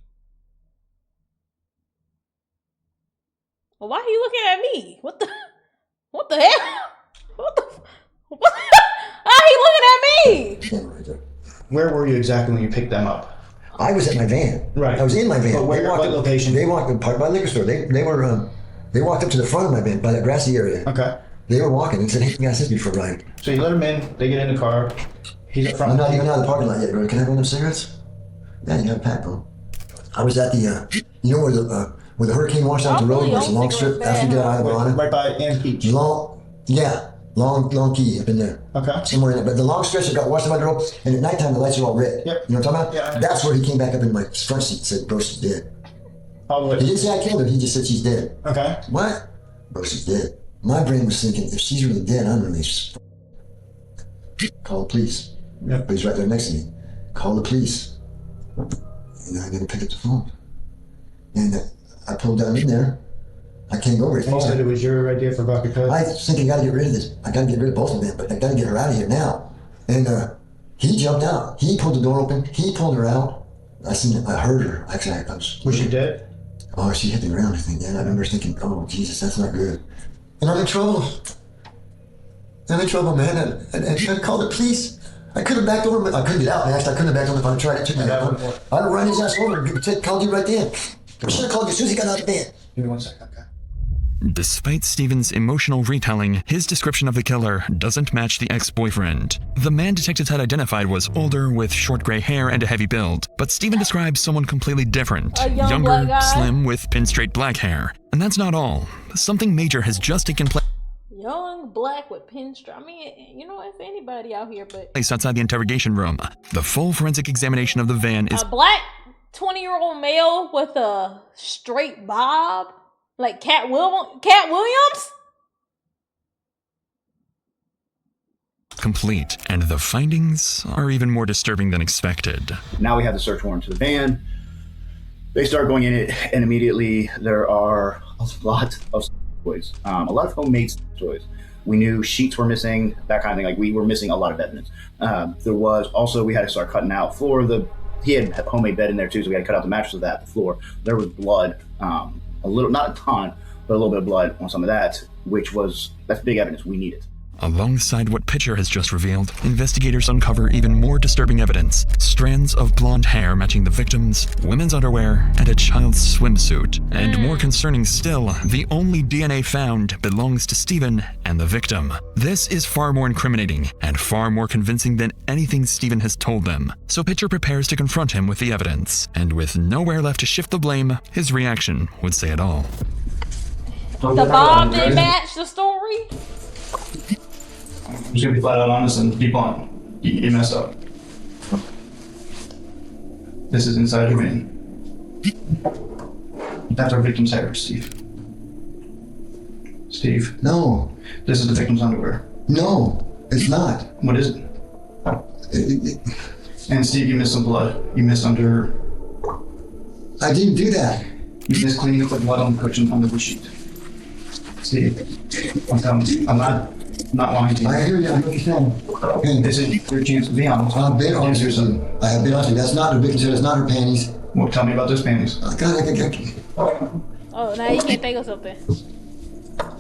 Well, why are you looking at me? What the hell? Why are you looking at me? Where were you exactly when you picked them up? I was at my van. Right. I was in my van. But what location? They walked by the liquor store. They walked up to the front of my van by that grassy area. Okay. They were walking and said, "Hey, guys, this be for a ride." So you let him in. They get in the car. He's up front. I'm not even out of the parking lot yet, bro. Can I have one of them cigarettes? Yeah, you got a pack, bro. I was at the, you know where the hurricane washed out the road, there's a long strip after you get out of Alana. Right by Ann Beach. Long key up in there. Okay. Somewhere in there. But the long stretch that got washed out the road, and at nighttime the lights are all red. Yep. You know what I'm talking about? Yeah. That's where he came back up in my front seat and said, "Bro, she's dead." He didn't say I killed her, he just said she's dead. Okay. What? Bro, she's dead. My brain was thinking, if she's really dead, I'm really call the police. Yep. But he's right there next to me. Call the police. And I didn't pick up the phone. And I pulled down in there. I can't go very far. And you said it was your idea for vodka cut? I was thinking I gotta get rid of this. I gotta get rid of both of them, but I gotta get her out of here now. And he jumped out. He pulled the door open. He pulled her out. I heard her. Actually, was she dead? Oh, she hit the ground, I think. Yeah, I remember thinking, oh, Jesus, that's not good. And I'm in trouble. I'm in trouble, man. And I called the police. I could have backed over him. I couldn't get out, man. Actually, I couldn't have backed over if I tried. It took me that. I'd have run his ass over and called you right then. I should have called you as soon as he got out of bed. Give me 1 second, okay? Despite Stephen's emotional retelling, his description of the killer doesn't match the ex-boyfriend. The man detectives had identified was older with short gray hair and a heavy build, but Stephen describes someone completely different. Younger, slim, with pin-straight black hair. And that's not all. Something major has just taken place. Young, black with pinstripe. I mean, you know, if anybody out here, but Outside the interrogation room. The full forensic examination of the van is a black 20-year-old male with a straight bob, like Cat Williams. complete, and the findings are even more disturbing than expected. Now we have the search warrant to the van. They start going in it, and immediately there are a lot of toys, a lot of homemade toys. We knew sheets were missing, that kind of thing. Like, we were missing a lot of evidence. There was also, we had to start cutting out floor. He had a homemade bed in there too, so we had to cut out the mattress of that, the floor. There was blood, a little, not a ton, but a little bit of blood on some of that, that's big evidence. We need it. Alongside what Pitcher has just revealed, investigators uncover even more disturbing evidence. Strands of blonde hair matching the victims, women's underwear, and a child's swimsuit. And more concerning still, the only DNA found belongs to Stephen and the victim. This is far more incriminating and far more convincing than anything Stephen has told them. So Pitcher prepares to confront him with the evidence. And with nowhere left to shift the blame, his reaction would say it all. The Bob didn't match the story? I'm just gonna be flat out honest and be blunt. You messed up. This is inside your van. That's our victim's hair, Steve. Steve. No. This is the victim's underwear. No, it's not. What is it? And Steve, you missed some blood. You missed under. I didn't do that. You missed cleaning up the blood on the cushion under the sheet. Steve, I'm telling you, I'm not not lying to you. I hear you. I'm saying. Okay. This is your chance to be honest. I've been honest with you. I have been honest with you. That's not the victim said. It's not her panties. Well, tell me about those panties. Oh, now you can't think of something.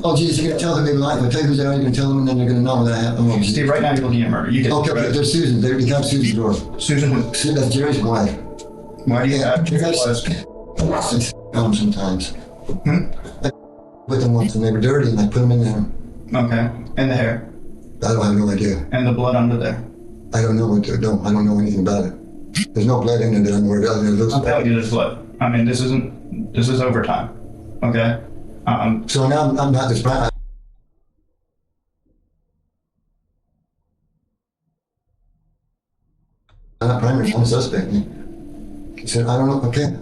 Oh, Jesus, you're going to tell them they lie. If I tell you who's there, you're going to tell them, and then they're going to know that happened. Oh, Steve, right now you're looking at murder. You get okay, there's Susan. They got Susan's door. Susan who? That's Jerry's wife. Why do you have Jerry's sometimes. I put them once and they were dirty, and I put them in there. Okay. And the hair? I don't have no idea. And the blood under there? I don't know what to do. I don't know anything about it. There's no blood in there that I'm worried about. It looks I'm telling you there's blood. I mean, this is overtime. Okay? So now I'm not this bad. I'm not primary. I'm a suspect. He said, I don't know. Okay.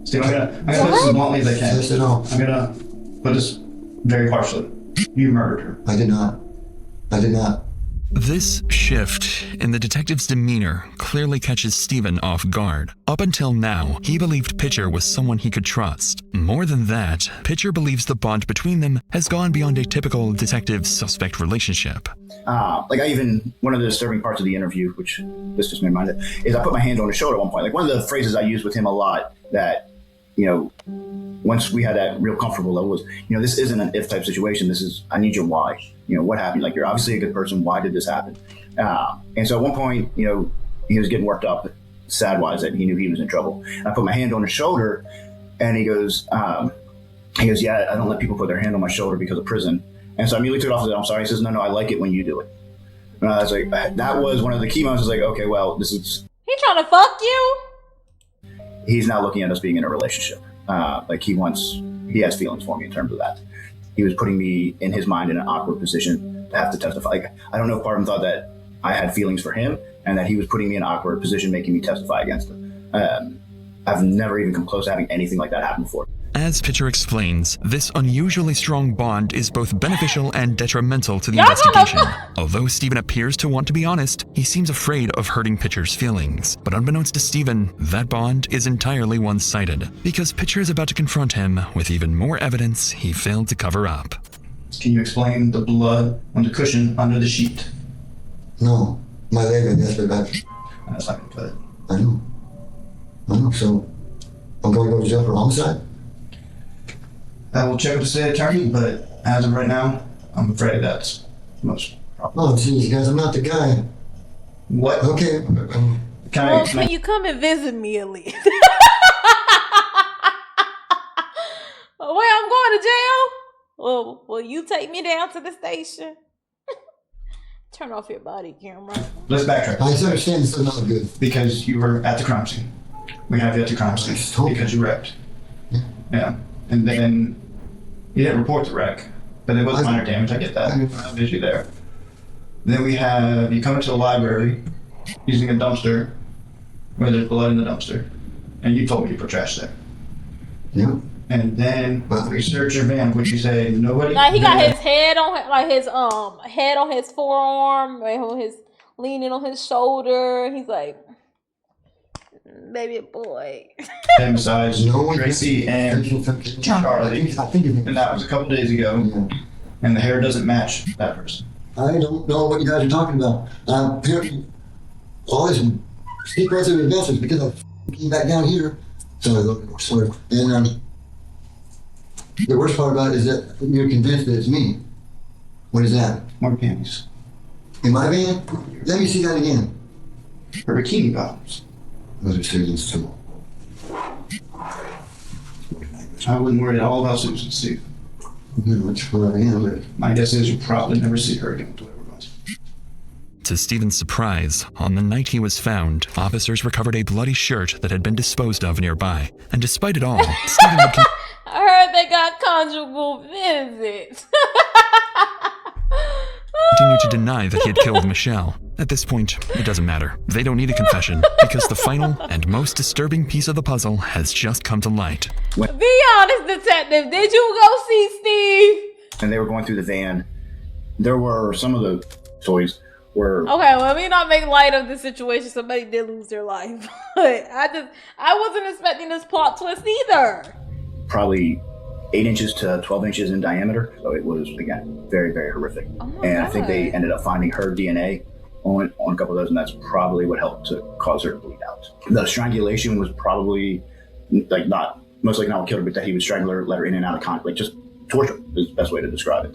Steve, I'm gonna put this as bluntly as I can. Yes, no. I'm gonna put this very harshly. You murdered her. I did not. I did not. This shift in the detective's demeanor clearly catches Stephen off guard. Up until now, he believed Pitcher was someone he could trust. More than that, Pitcher believes the bond between them has gone beyond a typical detective-suspect relationship. One of the disturbing parts of the interview, which this just made me mind, is I put my hand on his shoulder at one point. Like, one of the phrases I used with him a lot that, once we had that real comfortable level was, this isn't an if type situation. This is, I need your why. What happened? Like, you're obviously a good person. Why did this happen? And so at one point, he was getting worked up, sad-wise, that he knew he was in trouble. I put my hand on his shoulder, and he goes, yeah, I don't let people put their hand on my shoulder because of prison. And so I immediately took it off and said, I'm sorry. He says, no, I like it when you do it. And I was like, that was one of the key moments. I was like, okay, well, this is... He trying to fuck you? He's now looking at us being in a relationship. He has feelings for me in terms of that. He was putting me, in his mind, in an awkward position to have to testify. Like, I don't know if part of him thought that I had feelings for him and that he was putting me in an awkward position, making me testify against him. I've never even come close to having anything like that happen before. As Pitcher explains, this unusually strong bond is both beneficial and detrimental to the investigation. Although Stephen appears to want to be honest, he seems afraid of hurting Pitcher's feelings. But unbeknownst to Stephen, that bond is entirely one-sided, because Pitcher is about to confront him with even more evidence he failed to cover up. Can you explain the blood on the cushion under the sheet? No. My leg, I guess, back. That's not going to put it. I know. So, I'm going to go to jail for homicide? I will check with the state attorney, but as of right now, I'm afraid that's most probable. Oh, geez, guys, I'm not the guy. What? Okay. Can you come and visit me at least? Wait, I'm going to jail? Well, will you take me down to the station? Turn off your body camera. Let's backtrack. I understand this is not good. Because you were at the crime scene. We have you at the crime scene because you wrecked. Yeah. And then you didn't report the wreck, but it was minor damage. I get that. I'm with you there. Then we have you come into the library using a dumpster where there's blood in the dumpster, and you told me you put trash there. Yeah. And then we search your van, which you say nobody. Like he got his head on, his head on his forearm, on his leaning on his shoulder. He's like, baby boy. And besides Tracy and Charlie, and that was a couple days ago, and the hair doesn't match that person. I don't know what you guys are talking about. All this secrets of investors because I came back down here. So and the worst part about it is that you're convinced that it's me. What is that? More panties. In my van? Let me see that again. Her bikini bottoms. Those are Susan's too. I wouldn't worry at all about Susan, Steve. No, it's where I am, but my guess is you'll probably never see her again. To Stephen's surprise, on the night he was found, officers recovered a bloody shirt that had been disposed of nearby. And despite it all, Stephen would I heard they got conjugal visits. continue to deny that he had killed Michelle. At this point, it doesn't matter. They don't need a confession, because the final and most disturbing piece of the puzzle has just come to light. Be honest, detective. Did you go see Steve? And they were going through the van. There were some of the toys were... Okay, well, let me not make light of the situation. Somebody did lose their life. But I wasn't expecting this plot twist either. Probably 8 inches to 12 inches in diameter. So it was, again, very, very horrific. And I think they ended up finding her DNA on a couple of those, and that's probably what helped to cause her to bleed out. The strangulation was probably like most likely not what killed her, but that he would strangle her, let her in and out of contact, like just torture is the best way to describe it.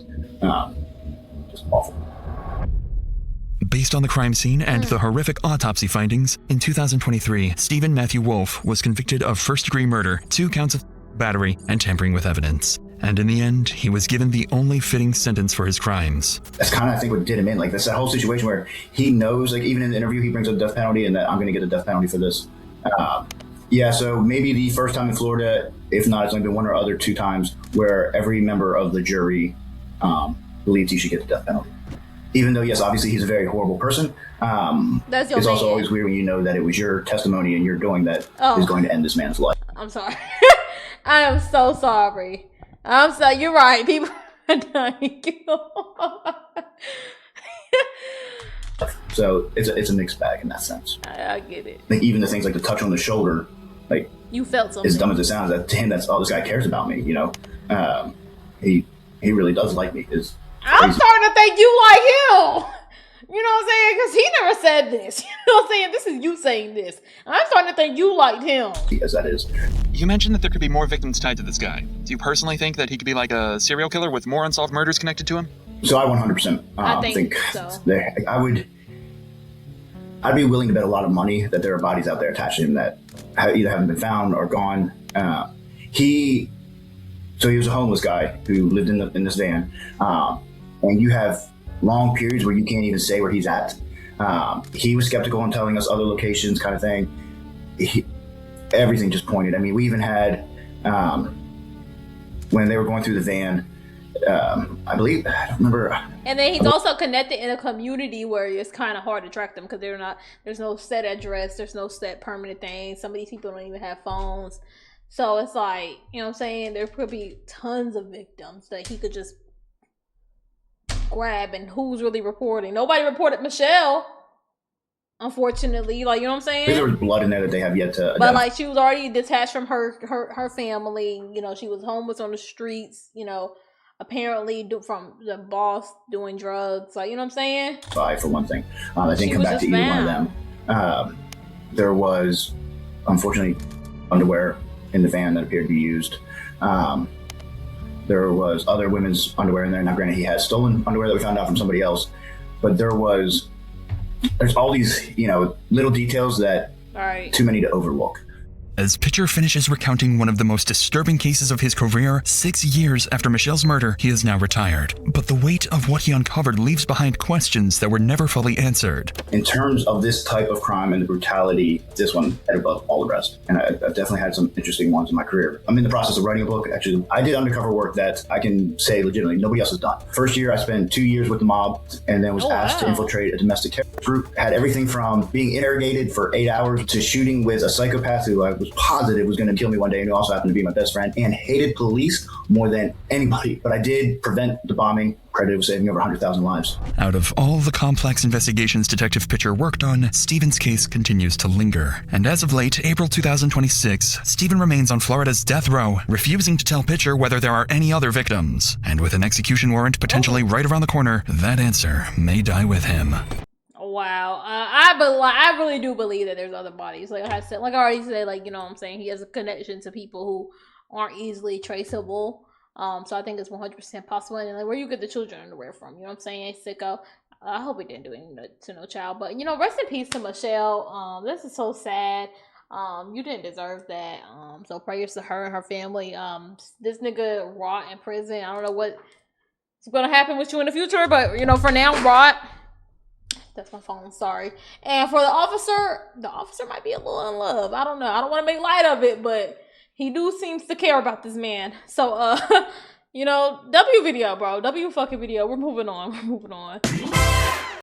Just awful. Based on the crime scene and the horrific autopsy findings, in 2023, Stephen Matthew Wolfe was convicted of first-degree murder, 2 counts of battery, and tampering with evidence. And in the end, he was given the only fitting sentence for his crimes. That's kind of, I think, what did him in. Like, that's that whole situation where he knows, like, even in the interview, he brings up the death penalty and that I'm going to get a death penalty for this. Yeah, so maybe the first time in Florida, if not, it's only been 1 or other 2 times where every member of the jury believes he should get the death penalty. Even though, yes, obviously he's a very horrible person. That's your it's also man. always weird when you know that it was your testimony and your doing that is going to end this man's life. I'm sorry. I am so sorry. I'm sorry. You're right. People are dying. So it's a mixed bag in that sense. I get it. Like, even the things like the touch on the shoulder, like, You felt something. as dumb as it sounds, that to him, that's all this guy cares about me. You know, he really does like me. I'm starting to think you like him. You know what I'm saying? Because he never said this. You know what I'm saying? This is you saying this. I'm starting to think you liked him. Yes, that is. You mentioned that there could be more victims tied to this guy. Do you personally think that he could be like a serial killer with more unsolved murders connected to him? So I 100% I think so. I'd be willing to bet a lot of money that there are bodies out there attached to him that either haven't been found or gone. He was a homeless guy who lived in this van, and you have long periods where you can't even say where he's at. He was skeptical in telling us other locations, kind of thing. Everything just pointed. I mean, we even had when they were going through the van. I believe, I don't remember. And then he's also connected in a community where it's kind of hard to track them because there's no set address, there's no set permanent thing. Some of these people don't even have phones. So it's like, you know what I'm saying? There could be tons of victims that he could just grab, and who's really reporting? Nobody reported Michelle, unfortunately. Like, you know what I'm saying? There was blood in there that they have yet to. But like, she was already detached from her family. You know, she was homeless on the streets. You know, apparently from the boss doing drugs. Like, you know what I'm saying? For one thing, I didn't come back to either one of them. There was, unfortunately, underwear in the van that appeared to be used. There was other women's underwear in there. Now, granted, he has stolen underwear that we found out from somebody else, but there's all these, little details that too many to overlook. As Pitcher finishes recounting one of the most disturbing cases of his career, 6 years after Michelle's murder, he is now retired. But the weight of what he uncovered leaves behind questions that were never fully answered. In terms of this type of crime and the brutality, this one head above all the rest. And I've definitely had some interesting ones in my career. I'm in the process of writing a book. Actually, I did undercover work that I can say legitimately nobody else has done. First year, I spent 2 years with the mob and then was asked to infiltrate a domestic terrorist group. Had everything from being interrogated for 8 hours to shooting with a psychopath who I was positive was going to kill me one day, and who also happened to be my best friend, and hated police more than anybody. But I did prevent the bombing, credited with saving over 100,000 lives. Out of all the complex investigations Detective Pitcher worked on, Stephen's case continues to linger. And as of late, April 2026, Stephen remains on Florida's death row, refusing to tell Pitcher whether there are any other victims. And with an execution warrant potentially right around the corner, that answer may die with him. Wow. I really do believe that there's other bodies. Like I said, like I already said, like, you know what I'm saying? He has a connection to people who aren't easily traceable. So I think it's 100% possible. And like, where you get the children underwear from, you know what I'm saying? Sicko. I hope he didn't do anything to no child. But, rest in peace to Michelle. This is so sad. You didn't deserve that. So prayers to her and her family. This nigga rot in prison. I don't know what's going to happen with you in the future. But, for now, rot. That's my phone, sorry. And for the officer might be a little in love. I don't know. I don't want to make light of it, but he seems to care about this man. So, W video, bro. W fucking video. We're moving on.